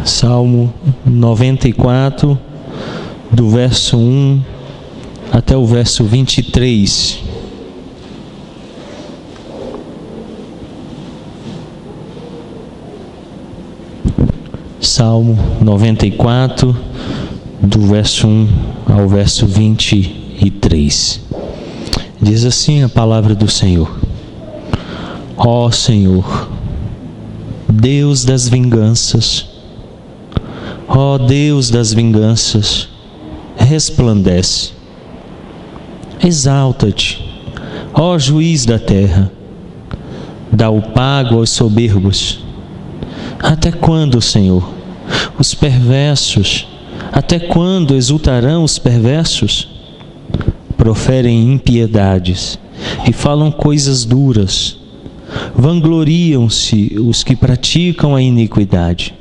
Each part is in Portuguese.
Salmo 94, do verso 1 até o verso 23. Salmo 94, do verso 1 ao verso 23. Diz assim a palavra do Senhor: Ó Senhor, Deus das vinganças, ó Deus das vinganças, resplandece. Exalta-te, ó juiz da terra, dá o pago aos soberbos. Até quando, Senhor, os perversos, até quando exultarão os perversos? Proferem impiedades e falam coisas duras. Vangloriam-se os que praticam a iniquidade.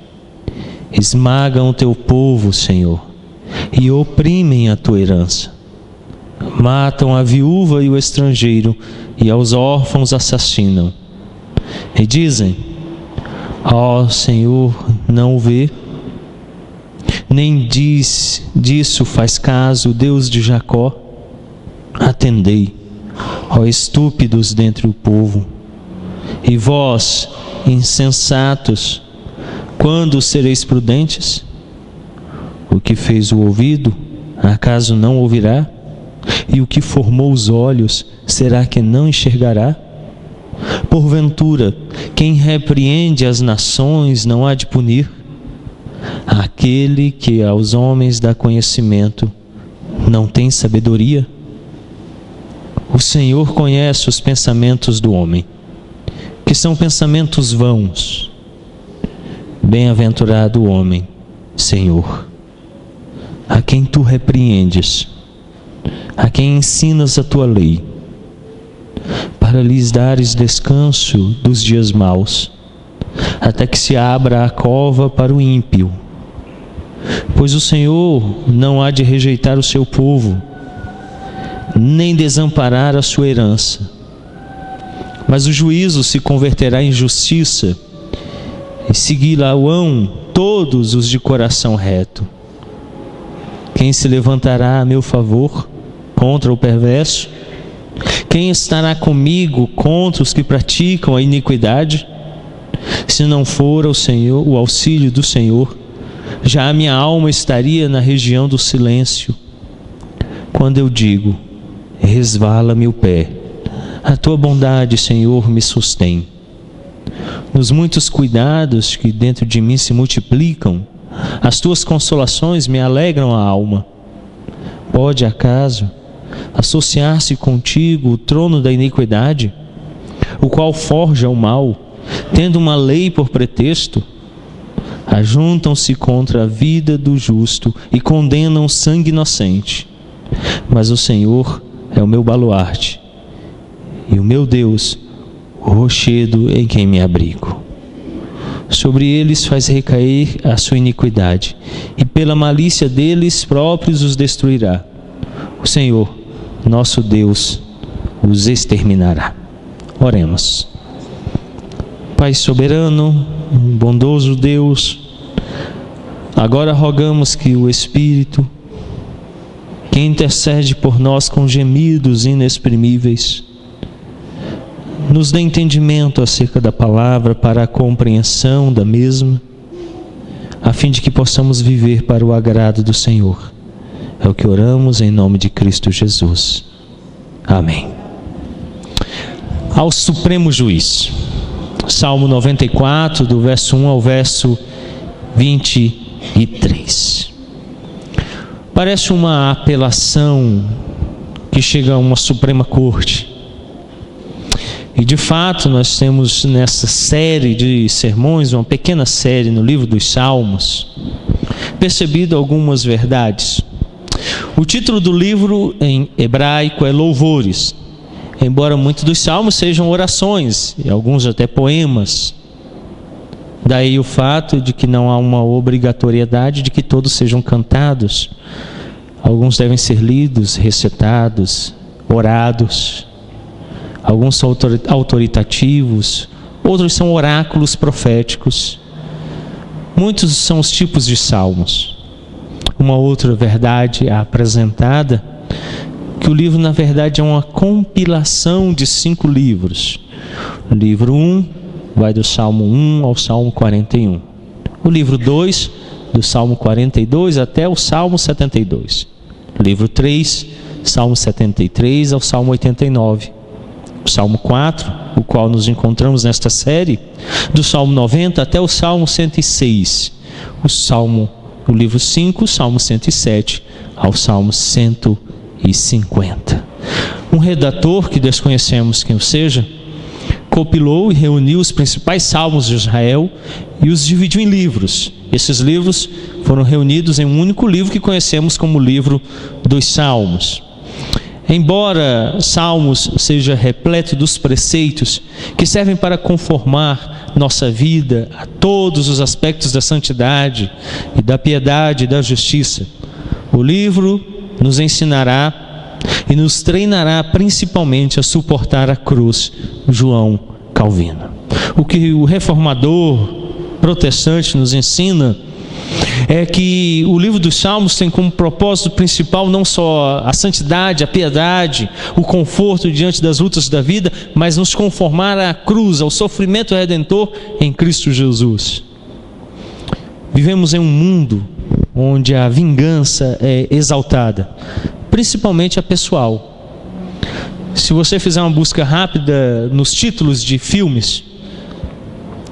Esmagam o teu povo, Senhor, e oprimem a tua herança. Matam a viúva e o estrangeiro, e aos órfãos assassinam. E dizem: ó Senhor, não o vê? Nem disso faz caso o Deus de Jacó? Atendei, ó estúpidos dentre o povo. E vós, insensatos, quando sereis prudentes? O que fez o ouvido, acaso não ouvirá? E o que formou os olhos, será que não enxergará? Porventura, quem repreende as nações não há de punir? Aquele que aos homens dá conhecimento, não tem sabedoria? O Senhor conhece os pensamentos do homem, que são pensamentos vãos. Bem-aventurado o homem, Senhor, a quem tu repreendes, a quem ensinas a tua lei, para lhes dares descanso dos dias maus, até que se abra a cova para o ímpio. Pois o Senhor não há de rejeitar o seu povo, nem desamparar a sua herança. Mas o juízo se converterá em justiça, e seguir-lhe-ão todos os de coração reto. Quem se levantará a meu favor contra o perverso? Quem estará comigo contra os que praticam a iniquidade? Se não for o Senhor, o auxílio do Senhor, já a minha alma estaria na região do silêncio. Quando eu digo: resvala-me o pé, a tua bondade, Senhor, me sustém. Nos muitos cuidados que dentro de mim se multiplicam, as tuas consolações me alegram a alma. Pode acaso associar-se contigo o trono da iniquidade, o qual forja o mal, tendo uma lei por pretexto? Ajuntam-se contra a vida do justo e condenam o sangue inocente. Mas o Senhor é o meu baluarte e o meu Deus, o rochedo em quem me abrigo. Sobre eles faz recair a sua iniquidade, e pela malícia deles próprios os destruirá. O Senhor, nosso Deus, os exterminará. Oremos. Pai soberano, bondoso Deus, agora rogamos que o Espírito, que intercede por nós com gemidos inexprimíveis, nos dê entendimento acerca da palavra para a compreensão da mesma, a fim de que possamos viver para o agrado do Senhor. É o que oramos em nome de Cristo Jesus. Amém. Ao Supremo Juiz. Salmo 94, do verso 1 ao verso 23. Parece uma apelação que chega a uma Suprema Corte. E de fato nós temos nessa série de sermões, uma pequena série no livro dos Salmos, percebido algumas verdades. O título do livro em hebraico é Louvores, embora muitos dos salmos sejam orações, e alguns até poemas. Daí o fato de que não há uma obrigatoriedade de que todos sejam cantados. Alguns devem ser lidos, recitados, orados. Alguns são autoritativos, outros são oráculos proféticos. Muitos são os tipos de salmos. Uma outra verdade apresentada, que o livro na verdade é uma compilação de 5 livros. O livro 1 vai do Salmo 1 ao Salmo 41. O livro 2, do Salmo 42 até o Salmo 72. O livro 3, Salmo 73 ao Salmo 89. O Salmo 4, o qual nos encontramos nesta série, do Salmo 90 até o Salmo 106. O livro 5, Salmo 107 ao Salmo 150. Um redator, que desconhecemos quem seja, compilou e reuniu os principais salmos de Israel e os dividiu em livros. Esses livros foram reunidos em um único livro que conhecemos como o livro dos Salmos. Embora Salmos seja repleto dos preceitos que servem para conformar nossa vida a todos os aspectos da santidade e da piedade e da justiça, o livro nos ensinará e nos treinará principalmente a suportar a cruz. João Calvino. O que o reformador protestante nos ensina é que o livro dos Salmos tem como propósito principal não só a santidade, a piedade, o conforto diante das lutas da vida, mas nos conformar à cruz, ao sofrimento redentor em Cristo Jesus. Vivemos em um mundo onde a vingança é exaltada, principalmente a pessoal. Se você fizer uma busca rápida nos títulos de filmes,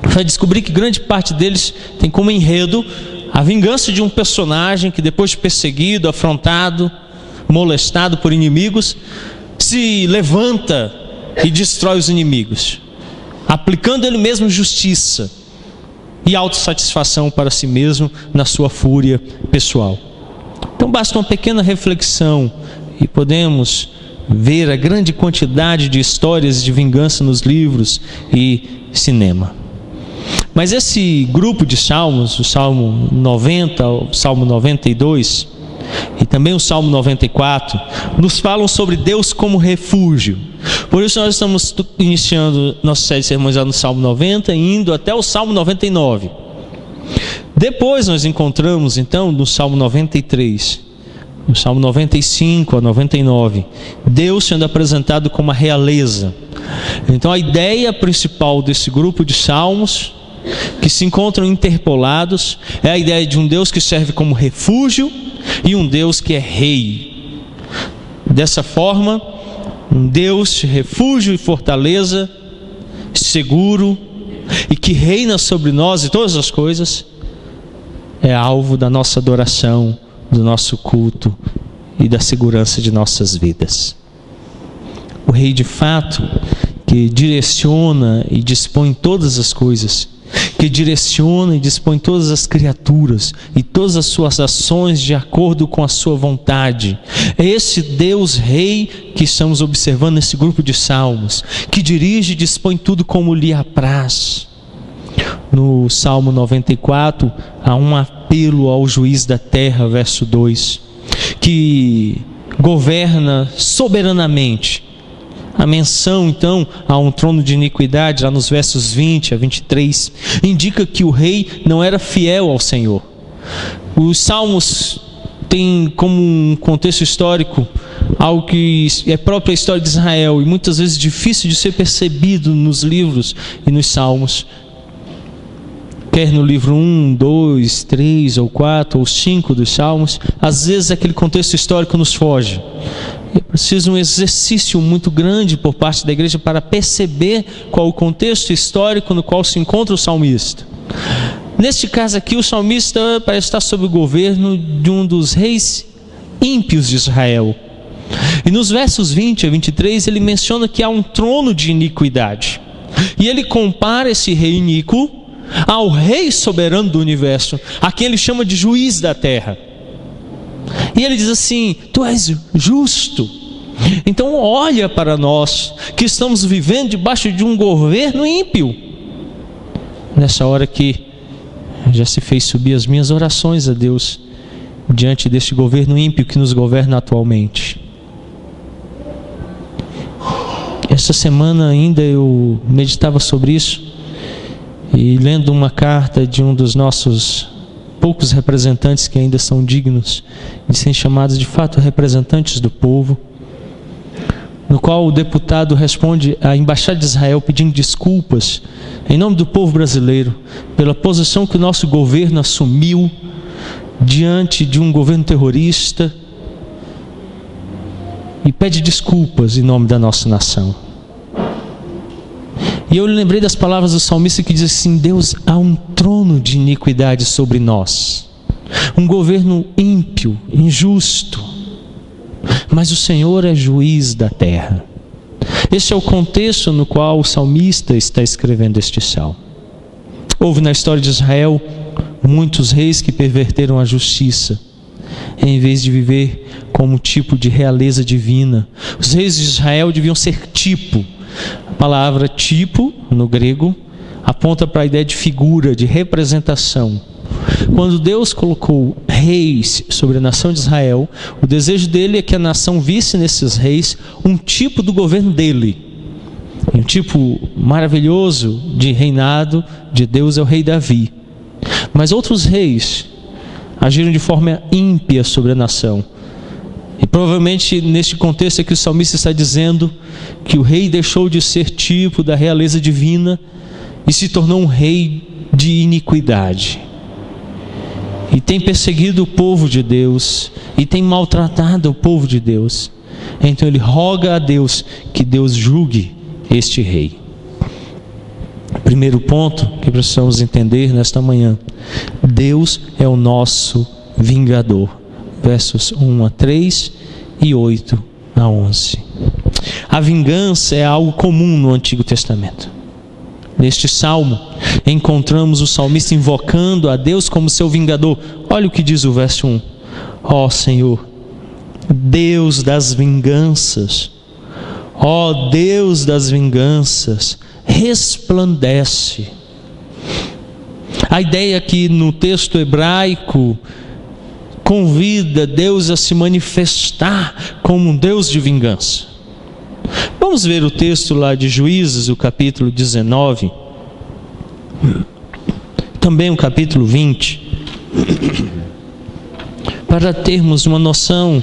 vai descobrir que grande parte deles tem como enredo a vingança de um personagem que, depois de perseguido, afrontado, molestado por inimigos, se levanta e destrói os inimigos, aplicando ele mesmo justiça e autossatisfação para si mesmo na sua fúria pessoal. Então basta uma pequena reflexão e podemos ver a grande quantidade de histórias de vingança nos livros e cinema. Mas esse grupo de salmos, o Salmo 90, o Salmo 92 e também o Salmo 94, nos falam sobre Deus como refúgio. Por isso nós estamos iniciando nossa série de sermões lá no Salmo 90 e indo até o Salmo 99. Depois nós encontramos então no Salmo 93, no Salmo 95 a 99, Deus sendo apresentado como a realeza. Então a ideia principal desse grupo de salmos, que se encontram interpolados, é a ideia de um Deus que serve como refúgio e um Deus que é rei. Dessa forma, um Deus de refúgio e fortaleza, seguro e que reina sobre nós e todas as coisas, é alvo da nossa adoração, do nosso culto e da segurança de nossas vidas. O rei de fato, que direciona e dispõe todas as coisas, que direciona e dispõe todas as criaturas e todas as suas ações de acordo com a sua vontade. É esse Deus Rei que estamos observando nesse grupo de salmos, que dirige e dispõe tudo como lhe apraz. No Salmo 94 há um apelo ao juiz da terra, verso 2, que governa soberanamente. A menção então a um trono de iniquidade, lá nos versos 20 a 23, indica que o rei não era fiel ao Senhor. Os salmos têm como um contexto histórico algo que é próprio da história de Israel e muitas vezes difícil de ser percebido nos livros e nos salmos. Quer no livro 1, 2, 3 ou 4 ou 5 dos salmos, às vezes aquele contexto histórico nos foge. É preciso um exercício muito grande por parte da igreja para perceber qual o contexto histórico no qual se encontra o salmista. Neste caso aqui, o salmista parece estar sob o governo de um dos reis ímpios de Israel. E nos versos 20 a 23 ele menciona que há um trono de iniquidade. E ele compara esse rei iníquo ao rei soberano do universo, a quem ele chama de juiz da terra. E ele diz assim: tu és justo. Então olha para nós que estamos vivendo debaixo de um governo ímpio. Nessa hora que já se fez subir as minhas orações a Deus diante deste governo ímpio que nos governa atualmente. Essa semana ainda eu meditava sobre isso E lendo uma carta de um dos nossos poucos representantes que ainda são dignos de serem chamados de fato representantes do povo, no qual o deputado responde à Embaixada de Israel pedindo desculpas em nome do povo brasileiro pela posição que o nosso governo assumiu diante de um governo terrorista, e pede desculpas em nome da nossa nação. E eu lembrei das palavras do salmista que diz assim: Deus, há um trono de iniquidade sobre nós, um governo ímpio, injusto, mas o Senhor é juiz da terra. Esse é o contexto no qual o salmista está escrevendo este salmo. Houve na história de Israel muitos reis que perverteram a justiça, em vez de viver como tipo de realeza divina. Os reis de Israel deviam ser tipo. A palavra tipo, no grego, aponta para a ideia de figura, de representação. Quando Deus colocou reis sobre a nação de Israel, o desejo dele é que a nação visse nesses reis um tipo do governo dele. Um tipo maravilhoso de reinado de Deus é o rei Davi. Mas outros reis agiram de forma ímpia sobre a nação. E provavelmente neste contexto é que o salmista está dizendo que o rei deixou de ser tipo da realeza divina e se tornou um rei de iniquidade. E tem perseguido o povo de Deus, e tem maltratado o povo de Deus. Então ele roga a Deus que Deus julgue este rei. Primeiro ponto que precisamos entender nesta manhã: Deus é o nosso vingador. Versos 1 a 3 e 8 a 11. A vingança é algo comum no Antigo Testamento. Neste salmo, encontramos o salmista invocando a Deus como seu vingador. Olha o que diz o verso 1. Ó Senhor, Deus das vinganças, ó Deus das vinganças, resplandece. A ideia aqui no texto hebraico convida Deus a se manifestar como um Deus de vingança. Vamos ver o texto lá de Juízes, o capítulo 19, também o capítulo 20, para termos uma noção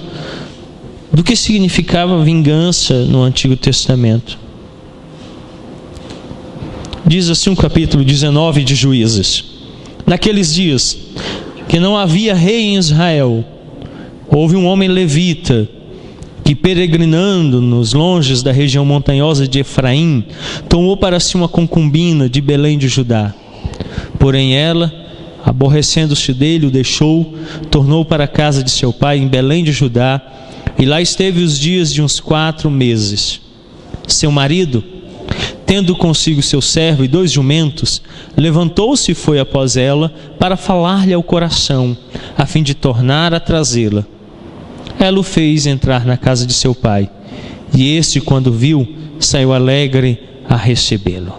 do que significava vingança no Antigo Testamento. Diz assim o capítulo 19 de Juízes: naqueles dias que não havia rei em Israel, houve um homem levita que, peregrinando nos longes da região montanhosa de Efraim, tomou para si uma concubina de Belém de Judá. Porém ela, aborrecendo-se dele, o deixou, tornou para a casa de seu pai em Belém de Judá, e lá esteve os dias de uns 4 meses. Seu marido, tendo consigo seu servo e 2 jumentos, levantou-se e foi após ela para falar-lhe ao coração, a fim de tornar a trazê-la. Ela o fez entrar na casa de seu pai, e este, quando viu, saiu alegre a recebê-lo.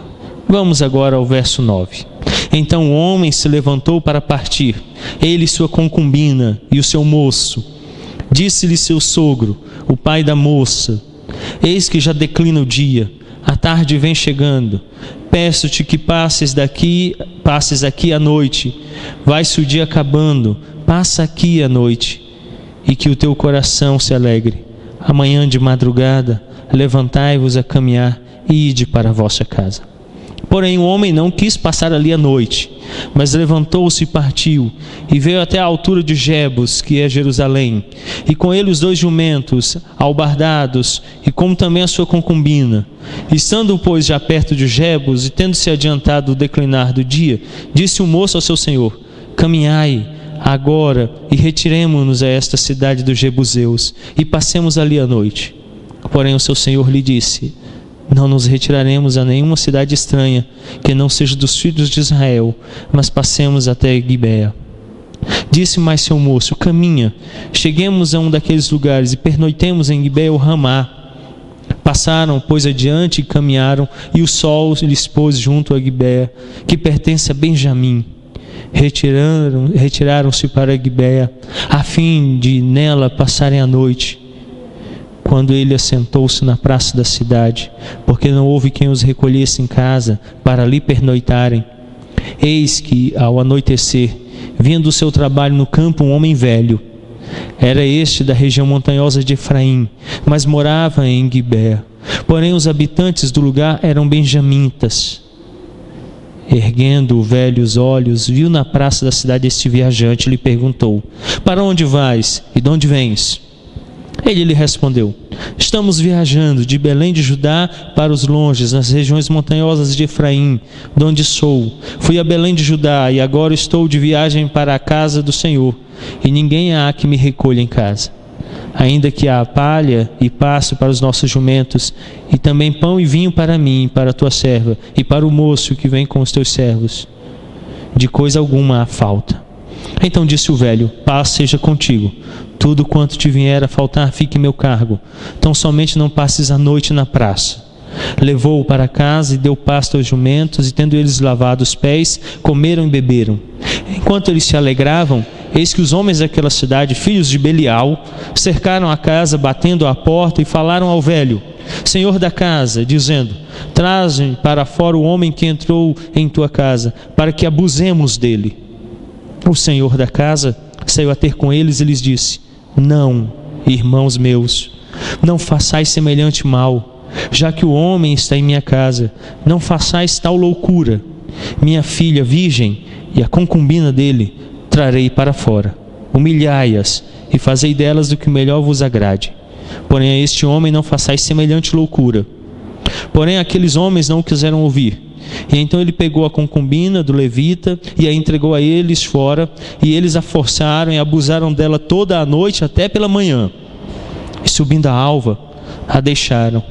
Vamos agora ao verso 9. Então o homem se levantou para partir, ele e sua concubina e o seu moço. Disse-lhe seu sogro, o pai da moça: eis que já declina o dia, a tarde vem chegando. Peço-te que passes aqui à noite. Vai-se o dia acabando, passa aqui à noite, e que o teu coração se alegre. Amanhã de madrugada, levantai-vos a caminhar e ide para a vossa casa. Porém o homem não quis passar ali a noite, mas levantou-se e partiu, e veio até a altura de Jebus, que é Jerusalém, e com ele os 2 jumentos, albardados, e como também a sua concubina. Estando, pois, já perto de Jebus, e tendo-se adiantado o declinar do dia, disse o moço ao seu senhor: caminhai agora e retiremo-nos a esta cidade dos Jebuseus, e passemos ali a noite. Porém o seu senhor lhe disse: não nos retiraremos a nenhuma cidade estranha, que não seja dos filhos de Israel, mas passemos até Gibeá. Disse mais seu moço: caminha, cheguemos a um daqueles lugares e pernoitemos em Gibeá ou Ramá. Passaram, pois, adiante e caminharam, e o sol lhes pôs junto a Gibeá, que pertence a Benjamim. Retiraram-se para Gibeá, a fim de nela passarem a noite. Quando ele assentou-se na praça da cidade, porque não houve quem os recolhesse em casa para ali pernoitarem, Eis que, ao anoitecer, vinha do seu trabalho no campo um homem velho. Era este da região montanhosa de Efraim, mas morava em Gibeá. Porém, os habitantes do lugar eram benjamitas. Erguendo o velho os olhos, viu na praça da cidade este viajante e lhe perguntou: para onde vais e de onde vens? Ele lhe respondeu: estamos viajando de Belém de Judá para os longes, nas regiões montanhosas de Efraim, de onde sou. Fui a Belém de Judá e agora estou de viagem para a casa do Senhor, e ninguém há que me recolha em casa. Ainda que há palha e pasto para os nossos jumentos, e também pão e vinho para mim, para a tua serva, e para o moço que vem com os teus servos. De coisa alguma há falta. Então disse o velho: paz seja contigo. Tudo quanto te vier a faltar, fique em meu cargo. Tão somente não passes a noite na praça. Levou-o para casa e deu pasto aos jumentos, e tendo eles lavado os pés, comeram e beberam. Enquanto eles se alegravam, eis que os homens daquela cidade, filhos de Belial, cercaram a casa, batendo à porta, e falaram ao velho, senhor da casa, dizendo: traze para fora o homem que entrou em tua casa, para que abusemos dele. O senhor da casa saiu a ter com eles e lhes disse: não, irmãos meus, não façais semelhante mal. Já que o homem está em minha casa, não façais tal loucura. Minha filha virgem e a concubina dele trarei para fora. Humilhai-as e fazei delas o que melhor vos agrade. Porém a este homem não façais semelhante loucura. Porém aqueles homens não o quiseram ouvir. E então ele pegou a concubina do levita e a entregou a eles fora, e eles a forçaram e abusaram dela toda a noite até pela manhã. E subindo a alva, a deixaram.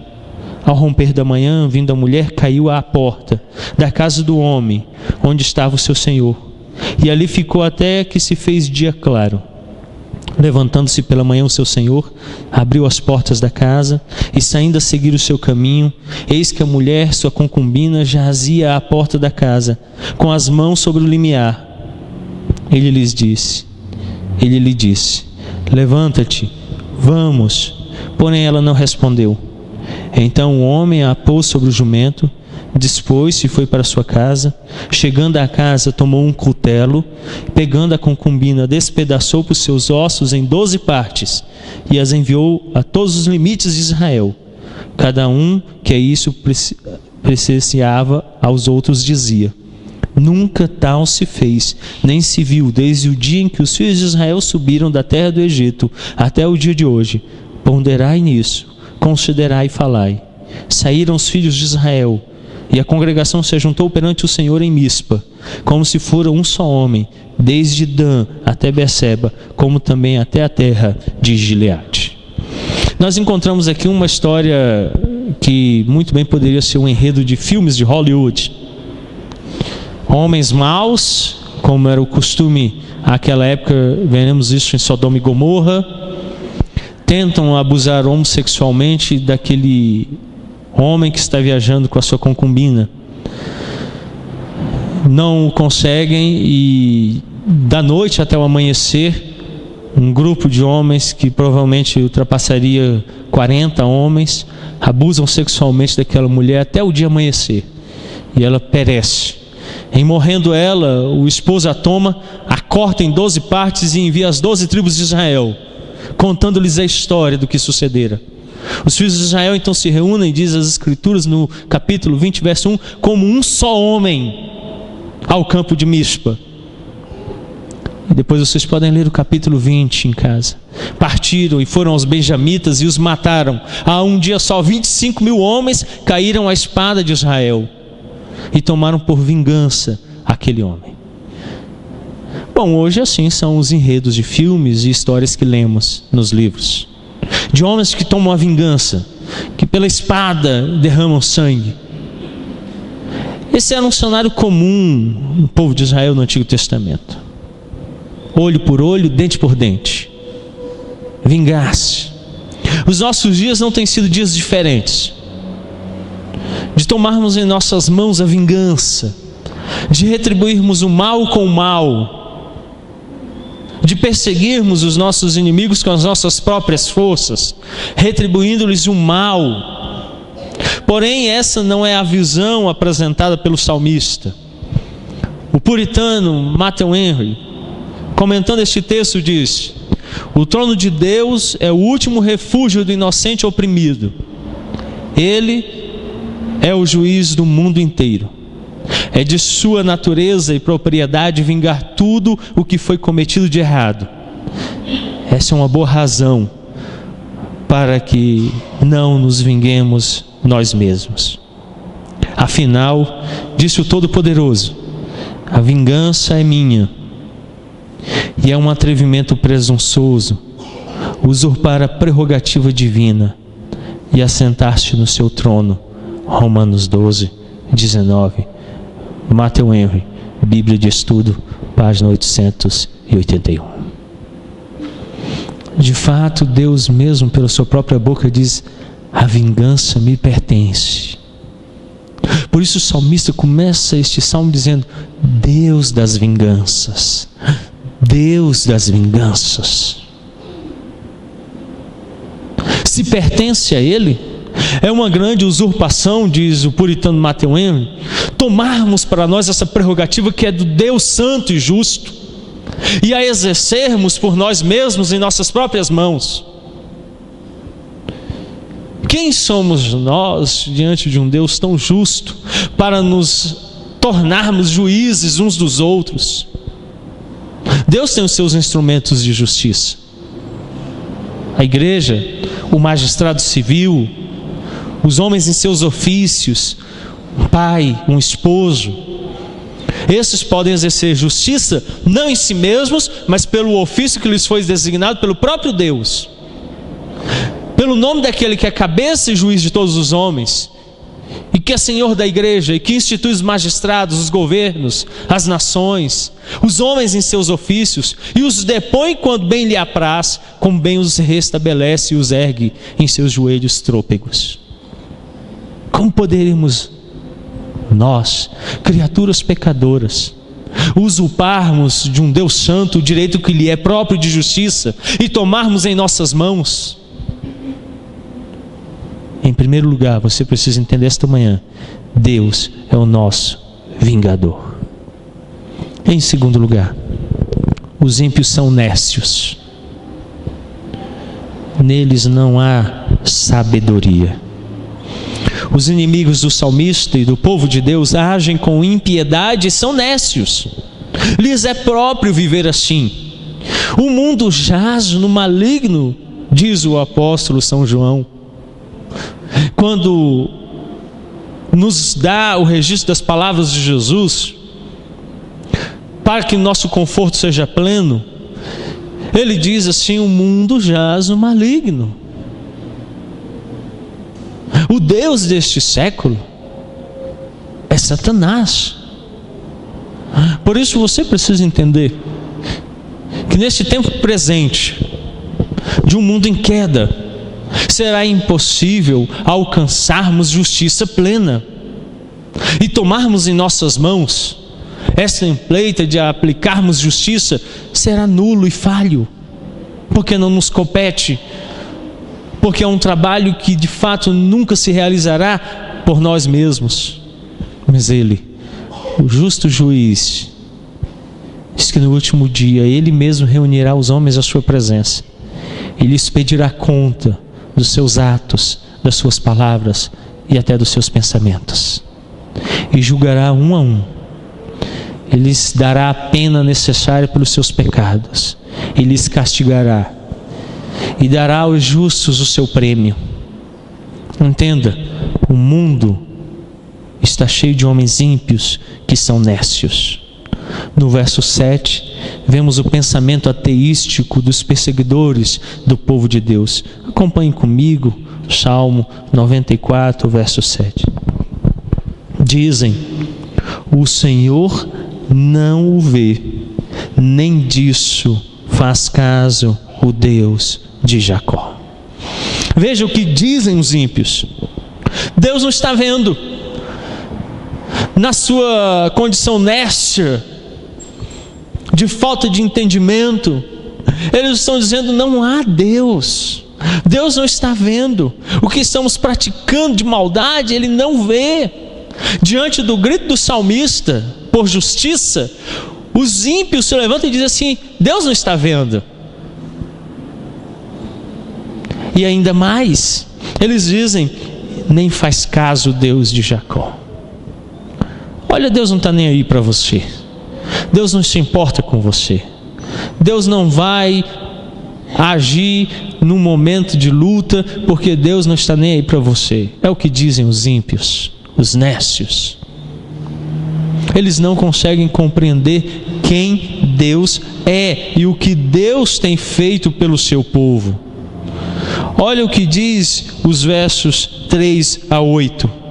Ao romper da manhã, vindo a mulher, caiu à porta da casa do homem, onde estava o seu senhor. E ali ficou até que se fez dia claro. Levantando-se pela manhã o seu senhor, abriu as portas da casa, e saindo a seguir o seu caminho, eis que a mulher, sua concubina, jazia à porta da casa, com as mãos sobre o limiar. Ele lhe disse: levanta-te, vamos. Porém ela não respondeu. Então o homem a pôs sobre o jumento, dispôs-se e foi para sua casa. Chegando à casa, tomou um cutelo, pegando a concubina, despedaçou por seus ossos em 12 partes, e as enviou a todos os limites de Israel. Cada um que isso presenciava aos outros dizia: nunca tal se fez, nem se viu, desde o dia em que os filhos de Israel subiram da terra do Egito, até o dia de hoje. Ponderai nisso, considerai e falai. Saíram os filhos de Israel, e a congregação se ajuntou perante o Senhor em Mispa, como se fora um só homem, desde Dan até Berseba, como também até a terra de Gileade. Nós encontramos aqui uma história que muito bem poderia ser um enredo de filmes de Hollywood. Homens maus, como era o costume naquela época, veremos isso em Sodoma e Gomorra, tentam abusar homossexualmente daquele homem que está viajando com a sua concubina. Não o conseguem, e da noite até o amanhecer, um grupo de homens que provavelmente ultrapassaria 40 homens, abusam sexualmente daquela mulher até o dia amanhecer, e ela perece. Em morrendo ela, o esposo a toma, a corta em 12 partes e envia às 12 tribos de Israel, contando-lhes a história do que sucedera. Os filhos de Israel então se reúnem, diz as Escrituras no capítulo 20, verso 1, como um só homem ao campo de Mispa. E depois vocês podem ler o capítulo 20 em casa. Partiram e foram aos benjamitas e os mataram. Há um dia só 25 mil homens caíram à espada de Israel e tomaram por vingança aquele homem. Bom, hoje assim são os enredos de filmes e histórias que lemos nos livros, de homens que tomam a vingança, que pela espada derramam sangue. Esse era um cenário comum no povo de Israel no Antigo Testamento. Olho por olho, dente por dente. Vingar-se. Os nossos dias não têm sido dias diferentes, de tomarmos em nossas mãos a vingança, de retribuirmos o mal com o mal, de perseguirmos os nossos inimigos com as nossas próprias forças, retribuindo-lhes o mal. Porém, essa não é a visão apresentada pelo salmista. O puritano Matthew Henry, comentando este texto, diz: o trono de Deus é o último refúgio do inocente oprimido. Ele é o juiz do mundo inteiro. É de sua natureza e propriedade vingar tudo o que foi cometido de errado. Essa é uma boa razão para que não nos vinguemos nós mesmos. Afinal, disse o Todo-Poderoso: a vingança é minha. E é um atrevimento presunçoso usurpar a prerrogativa divina e assentar-se no seu trono. Romanos 12, 19. Matthew Henry, Bíblia de Estudo, página 881. De fato, Deus mesmo, pela sua própria boca, diz: a vingança me pertence. Por isso o salmista começa este salmo dizendo: Deus das vinganças, Deus das vinganças. Se pertence a Ele, é uma grande usurpação, diz o puritano Matthew Henry, tomarmos para nós essa prerrogativa que é do Deus santo e justo, e a exercermos por nós mesmos em nossas próprias mãos. Quem somos nós diante de um Deus tão justo para nos tornarmos juízes uns dos outros? Deus tem os seus instrumentos de justiça. A igreja, o magistrado civil, os homens em seus ofícios, um pai, um esposo. Esses podem exercer justiça não em si mesmos, mas pelo ofício que lhes foi designado pelo próprio Deus, pelo nome daquele que é cabeça e juiz de todos os homens, e que é Senhor da igreja, e que institui os magistrados, os governos, as nações, os homens em seus ofícios, e os depõe quando bem lhe apraz, como bem os restabelece e os ergue em seus joelhos trôpegos. Como poderíamos nós, criaturas pecadoras, usurparmos de um Deus santo o direito que lhe é próprio de justiça e tomarmos em nossas mãos? Em primeiro lugar, você precisa entender esta manhã: Deus é o nosso vingador. Em segundo lugar, os ímpios são nércios. Neles não há sabedoria. Os inimigos do salmista e do povo de Deus agem com impiedade e são nércios. Lhes é próprio viver assim. O mundo jaz no maligno, diz o apóstolo São João, quando nos dá o registro das palavras de Jesus, para que nosso conforto seja pleno. Ele diz assim: o mundo jaz no maligno. O Deus deste século é Satanás. Por isso você precisa entender que neste tempo presente, de um mundo em queda, será impossível alcançarmos justiça plena e tomarmos em nossas mãos essa empleita de aplicarmos justiça. Será nulo e falho, porque não nos compete, porque é um trabalho que de fato nunca se realizará por nós mesmos. Mas Ele, o justo juiz, diz que no último dia Ele mesmo reunirá os homens à sua presença e lhes pedirá conta dos seus atos, das suas palavras e até dos seus pensamentos, e julgará um a um. Ele lhes dará a pena necessária pelos seus pecados, e lhes castigará, e dará aos justos o seu prêmio. Entenda, o mundo está cheio de homens ímpios que são nércios. No verso 7, vemos o pensamento ateístico dos perseguidores do povo de Deus. Acompanhe comigo, Salmo 94, verso 7. Dizem: o Senhor não o vê, nem disso faz caso o Deus de Jacó. Veja o que dizem os ímpios: Deus não está vendo. Na sua condição nércia, de falta de entendimento, eles estão dizendo: não há Deus, Deus não está vendo. O que estamos praticando de maldade, Ele não vê. Diante do grito do salmista, por justiça, os ímpios se levantam e dizem assim: Deus não está vendo. E ainda mais, eles dizem: nem faz caso Deus de Jacó. Olha, Deus não está nem aí para você. Deus não se importa com você. Deus não vai agir num momento de luta, porque Deus não está nem aí para você. É o que dizem os ímpios, os nécios. Eles não conseguem compreender quem Deus é e o que Deus tem feito pelo seu povo. Olha o que diz os versos 3 a 8.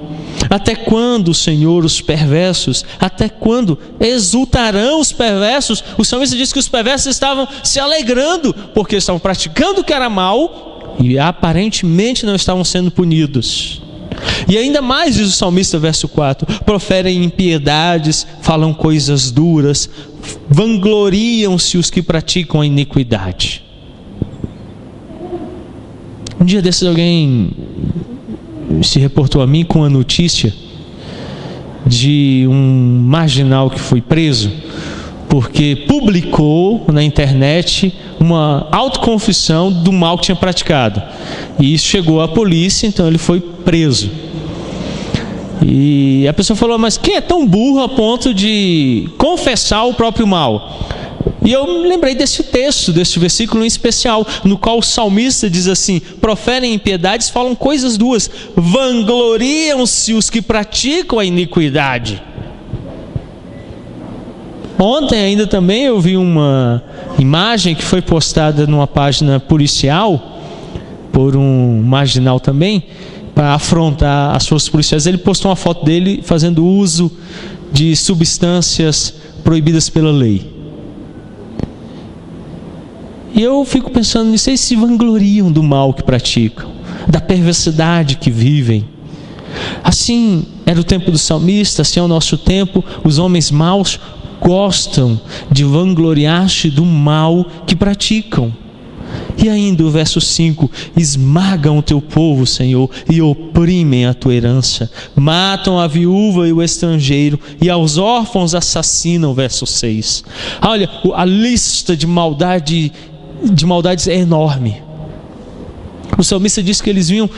Até quando, Senhor, os perversos? Até quando exultarão os perversos? O salmista diz que os perversos estavam se alegrando, porque estavam praticando o que era mal e aparentemente não estavam sendo punidos. E ainda mais, diz o salmista, verso 4: proferem impiedades, falam coisas duras, vangloriam-se os que praticam a iniquidade. Um dia desses alguém se reportou a mim com a notícia de um marginal que foi preso porque publicou na internet uma autoconfissão do mal que tinha praticado. E isso chegou à polícia, então ele foi preso. E a pessoa falou: mas quem é tão burro a ponto de confessar o próprio mal? E eu me lembrei desse texto, desse versículo em especial, no qual o salmista diz assim: proferem impiedades, falam coisas duras, vangloriam-se os que praticam a iniquidade. Ontem ainda também eu vi uma imagem que foi postada numa página policial, por um marginal também, para afrontar as forças policiais. Ele postou uma foto dele fazendo uso de substâncias proibidas pela lei. E eu fico pensando nisso: eles se vangloriam do mal que praticam, da perversidade que vivem. Assim era o tempo do salmista, assim é o nosso tempo. Os homens maus gostam de vangloriar-se do mal que praticam. E ainda o verso 5: esmagam o teu povo, Senhor, e oprimem a tua herança, matam a viúva e o estrangeiro, e aos órfãos assassinam. Verso 6. Olha, a lista de maldades é enorme. O salmista diz que eles vinham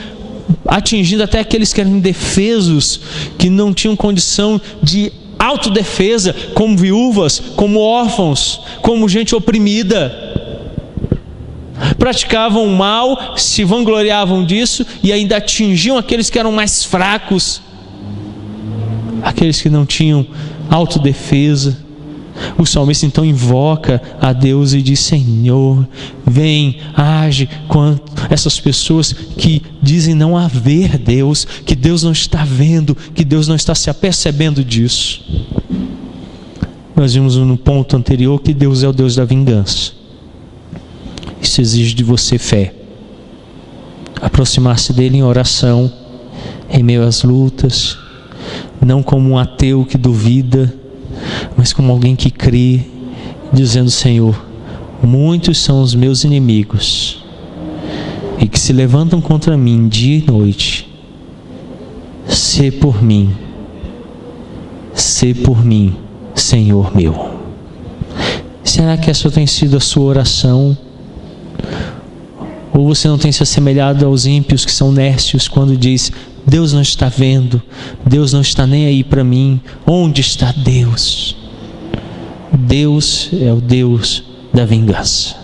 atingindo até aqueles que eram indefesos, que não tinham condição de autodefesa, como viúvas, como órfãos, como gente oprimida. Praticavam mal, se vangloriavam disso e ainda atingiam aqueles que eram mais fracos, aqueles que não tinham autodefesa. O salmista então invoca a Deus e diz: Senhor, vem, age contra essas pessoas que dizem não haver Deus, que Deus não está vendo, que Deus não está se apercebendo disso. Nós vimos no ponto anterior que Deus é o Deus da vingança. Isso exige de você fé, aproximar-se dele em oração, em meio às lutas, não como um ateu que duvida, mas como alguém que crê, dizendo: Senhor, muitos são os meus inimigos e que se levantam contra mim dia e noite. Sê por mim, Senhor meu. Será que essa tem sido a sua oração? Ou você não tem se assemelhado aos ímpios que são nécios, quando diz: Deus não está vendo, Deus não está nem aí para mim, onde está Deus? Deus é o Deus da vingança.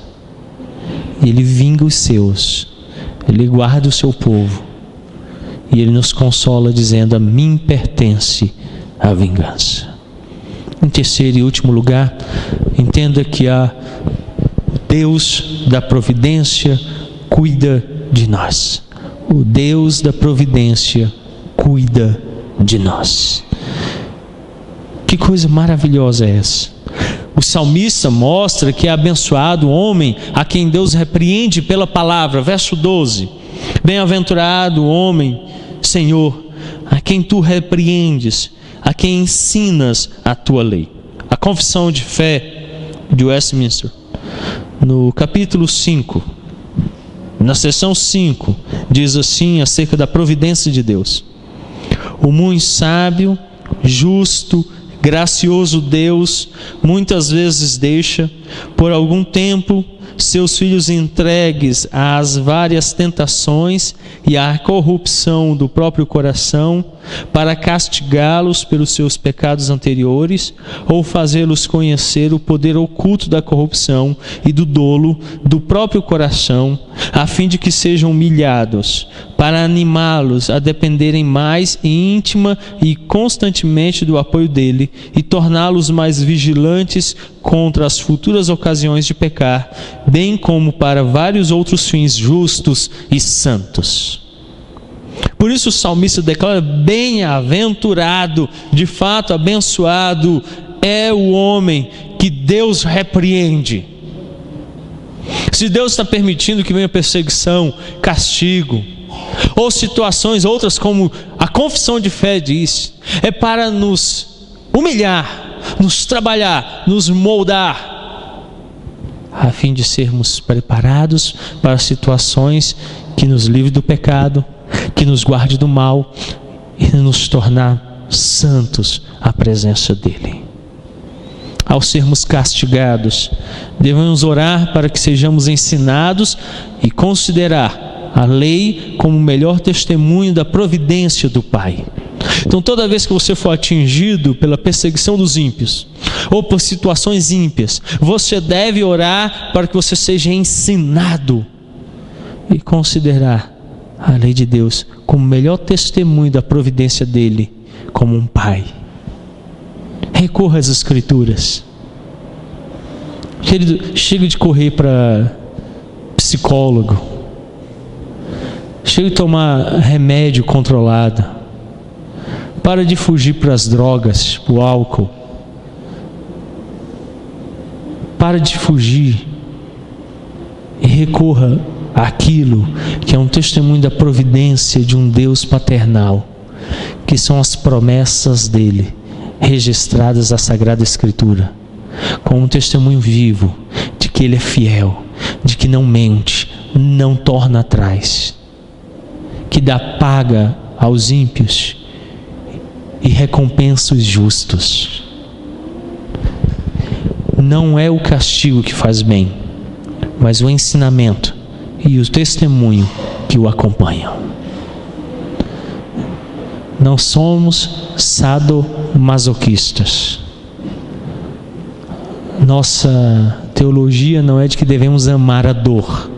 Ele vinga os seus, Ele guarda o seu povo, e Ele nos consola dizendo: a mim pertence a vingança. Em terceiro e último lugar, entenda que o Deus da providência cuida de nós. O Deus da providência cuida de nós. Que coisa maravilhosa é essa? O salmista mostra que é abençoado o homem a quem Deus repreende pela palavra. Verso 12: bem-aventurado o homem, Senhor, a quem tu repreendes, a quem ensinas a tua lei. A confissão de fé de Westminster, no capítulo 5, na seção 5, diz assim acerca da providência de Deus: o muito sábio, justo, gracioso Deus muitas vezes deixa, por algum tempo, seus filhos entregues às várias tentações e à corrupção do próprio coração, para castigá-los pelos seus pecados anteriores, ou fazê-los conhecer o poder oculto da corrupção e do dolo do próprio coração, a fim de que sejam humilhados, para animá-los a dependerem mais íntima e constantemente do apoio dele, e torná-los mais vigilantes contra as futuras ocasiões de pecar, bem como para vários outros fins justos e santos. Por isso o salmista declara: bem-aventurado, de fato abençoado é o homem que Deus repreende. Se Deus está permitindo que venha perseguição, castigo, ou situações outras como a confissão de fé diz, é para nos humilhar, nos trabalhar, nos moldar, a fim de sermos preparados para situações que nos livre do pecado, que nos guarde do mal e nos tornar santos à presença dele. Ao sermos castigados, devemos orar para que sejamos ensinados e considerar a lei como o melhor testemunho da providência do Pai. Então, toda vez que você for atingido pela perseguição dos ímpios, ou por situações ímpias, você deve orar para que você seja ensinado e considerar a lei de Deus como o melhor testemunho da providência dele, como um pai. Recorra às Escrituras. Querido, chega de correr para psicólogo, chega de tomar remédio controlado, para de fugir para as drogas, para o álcool, para de fugir e recorra àquilo que é um testemunho da providência de um Deus paternal, que são as promessas dele, registradas na Sagrada Escritura, como um testemunho vivo de que ele é fiel, de que não mente, não torna atrás, que dá paga aos ímpios e recompensa os justos. Não é o castigo que faz bem, mas o ensinamento e o testemunho que o acompanham. Não somos sadomasoquistas. Nossa teologia não é de que devemos amar a dor.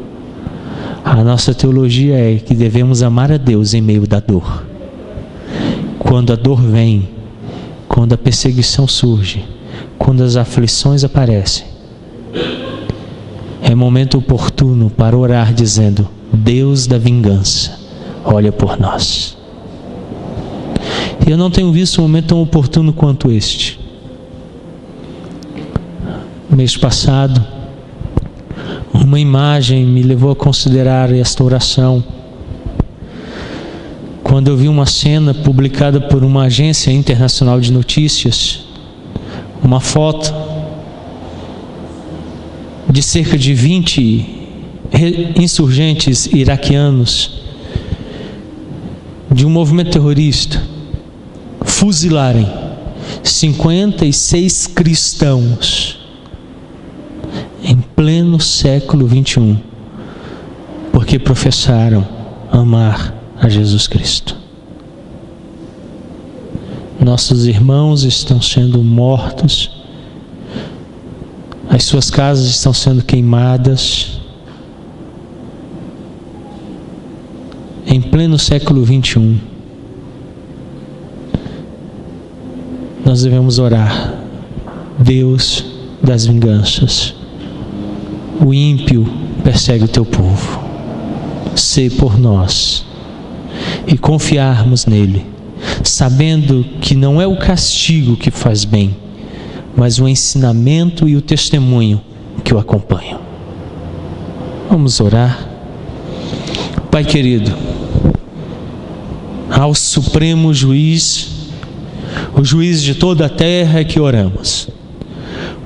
A nossa teologia é que devemos amar a Deus em meio da dor. Quando a dor vem, quando a perseguição surge, quando as aflições aparecem, é momento oportuno para orar dizendo: Deus da vingança, olha por nós. Eu não tenho visto um momento tão oportuno quanto este. Mês passado, uma imagem me levou a considerar esta oração. Quando eu vi uma cena publicada por uma agência internacional de notícias, uma foto de cerca de 20 insurgentes iraquianos de um movimento terrorista fuzilarem 56 cristãos em pleno século 21, porque professaram amar a Jesus Cristo. Nossos irmãos estão sendo mortos, as suas casas estão sendo queimadas, em pleno século 21. Nós devemos orar: Deus das vinganças, o ímpio persegue o teu povo, sê por nós, e confiarmos nele, sabendo que não é o castigo que faz bem, mas o ensinamento e o testemunho que o acompanham. Vamos orar. Pai querido, ao Supremo Juiz, o juiz de toda a terra, é que oramos.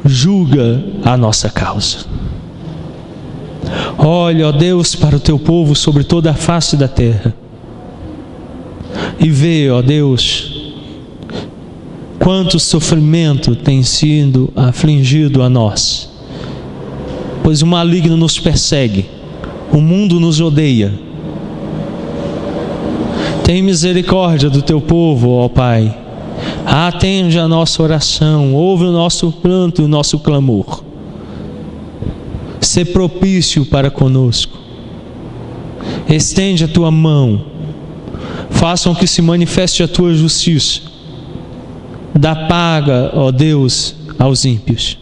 Julga a nossa causa. Olha, ó Deus, para o teu povo sobre toda a face da terra, e vê, ó Deus, quanto sofrimento tem sido afligido a nós, pois o maligno nos persegue, o mundo nos odeia. Tem misericórdia do teu povo, ó Pai. Atende a nossa oração, ouve o nosso pranto e o nosso clamor. Sê propício para conosco. Estende a tua mão. Faça com que se manifeste a tua justiça. Dá paga, ó Deus, aos ímpios,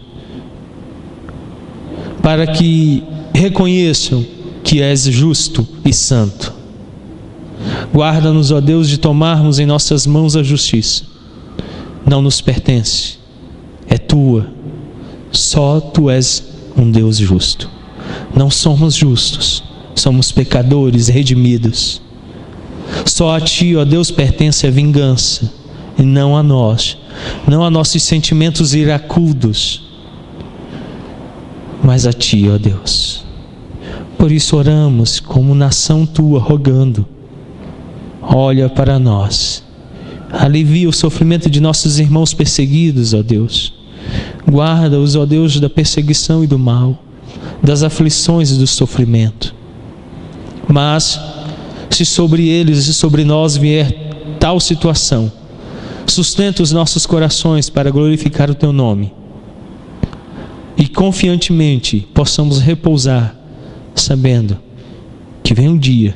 para que reconheçam que és justo e santo. Guarda-nos, ó Deus, de tomarmos em nossas mãos a justiça. Não nos pertence, é tua. Só tu és um Deus justo. Não somos justos, somos pecadores redimidos. Só a ti, ó Deus, pertence a vingança, e não a nós, não a nossos sentimentos iracudos, mas a ti, ó Deus. Por isso oramos como nação tua, rogando: olha para nós, alivia o sofrimento de nossos irmãos perseguidos, ó Deus. Guarda-os, ó Deus, da perseguição e do mal, das aflições e do sofrimento. Mas, se sobre eles e sobre nós vier tal situação, sustenta os nossos corações para glorificar o teu nome, e confiantemente possamos repousar, sabendo que vem um dia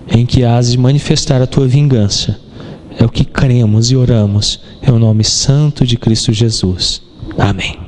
em que hás de manifestar a tua vingança. É o que cremos e oramos, em nome santo de Cristo Jesus. Amém.